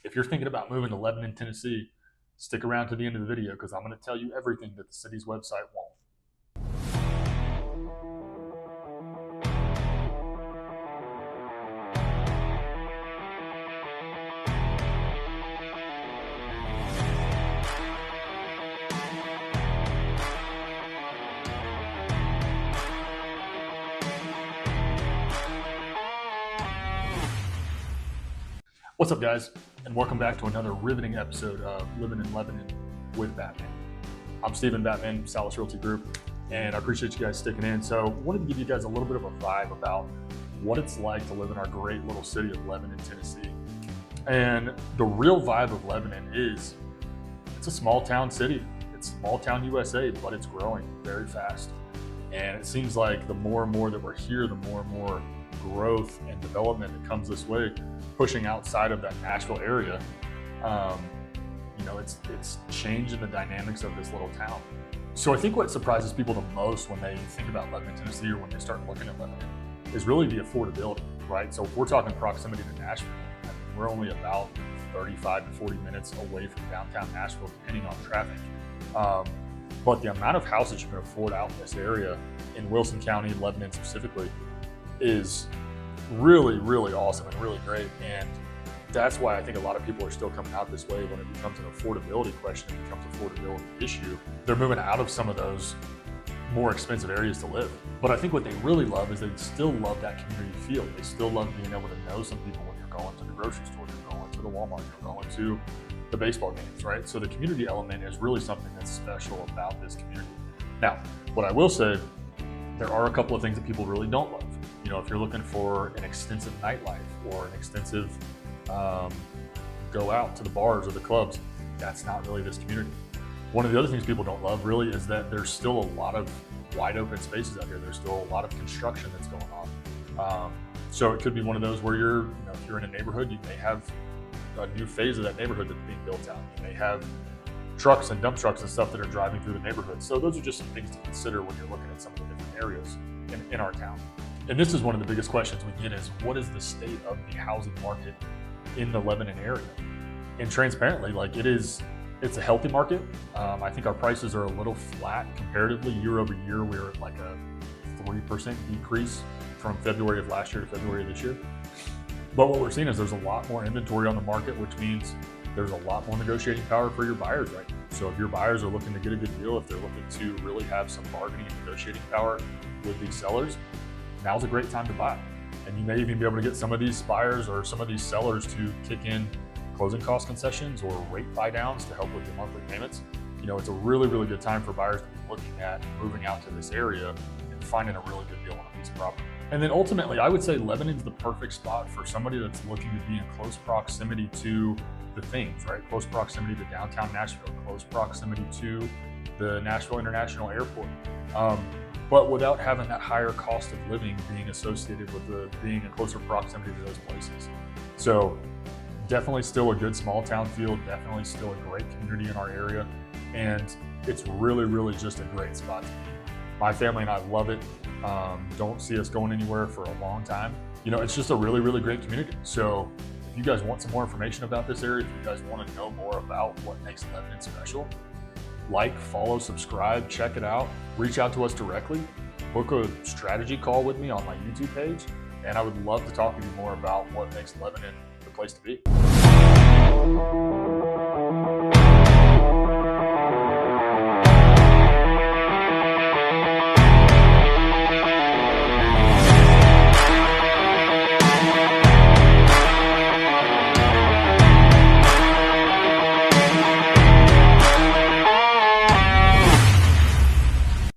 If you're thinking about moving to Lebanon, Tennessee, stick around to the end of the video because I'm going to tell you everything that the city's website won't. What's up, guys, and welcome back to another riveting episode of Living in Lebanon with Batman. I'm Steven, Batman, Salas Realty Group, and I appreciate you guys sticking in. So I wanted to give you guys a little bit of a vibe about what it's like to live in our great little city of Lebanon, Tennessee. And the real vibe of Lebanon is it's a small town city. It's small town USA, but it's growing very fast. And it seems like the more and more that we're here, the more and more growth and development that comes this way, pushing outside of that Nashville area. It's changing the dynamics of this little town. So I think what surprises people the most when they think about Lebanon, Tennessee, or when they start looking at Lebanon, is really the affordability, right? So if we're talking proximity to Nashville, we're only about 35 to 40 minutes away from downtown Nashville, depending on traffic. But the amount of houses you can afford out in this area, in Wilson County, Lebanon specifically, is really, really awesome and really great. And that's why I think a lot of people are still coming out this way when it becomes an affordability question, it becomes an affordability issue. They're moving out of some of those more expensive areas to live. But I think what they really love is they still love that community feel. They still love being able to know some people when you're going to the grocery store, you're going to the Walmart, you're going to the baseball games, right? So the community element is really something that's special about this community. Now, what I will say, there are a couple of things that people really don't love. You know, if you're looking for an extensive nightlife or an extensive go out to the bars or the clubs, that's not really this community. One of the other things people don't love really is that there's still a lot of wide open spaces out here. There's still a lot of construction that's going on. So it could be one of those where if you're in a neighborhood, you may have a new phase of that neighborhood that's being built out. You may have trucks and dump trucks and stuff that are driving through the neighborhood. So those are just some things to consider when you're looking at some of the different areas in our town. And this is one of the biggest questions we get is, what is the state of the housing market in the Lebanon area? And transparently, it's a healthy market. I think our prices are a little flat comparatively. Year over year, we're at like a 3% decrease from February of last year to February of this year. But what we're seeing is there's a lot more inventory on the market, which means there's a lot more negotiating power for your buyers right now. So if your buyers are looking to get a good deal, if they're looking to really have some bargaining and negotiating power with these sellers, now's a great time to buy. And you may even be able to get some of these buyers or some of these sellers to kick in closing cost concessions or rate buy downs to help with your monthly payments. It's a really, really good time for buyers to be looking at moving out to this area and finding a really good deal on a piece of property. And then ultimately, I would say Lebanon's the perfect spot for somebody that's looking to be in close proximity to the things, right? Close proximity to downtown Nashville, close proximity to the Nashville International Airport. But without having that higher cost of living being associated with being in closer proximity to those places. So definitely still a good small town feel, definitely still a great community in our area. And it's really, really just a great spot to be. My family and I love it. Don't see us going anywhere for a long time. It's just a really, really great community. So if you guys want some more information about this area, if you guys want to know more about what makes Lebanon special, follow, subscribe, check it out, reach out to us directly, book a strategy call with me on my YouTube page, and I would love to talk with you more about what makes Lebanon the place to be.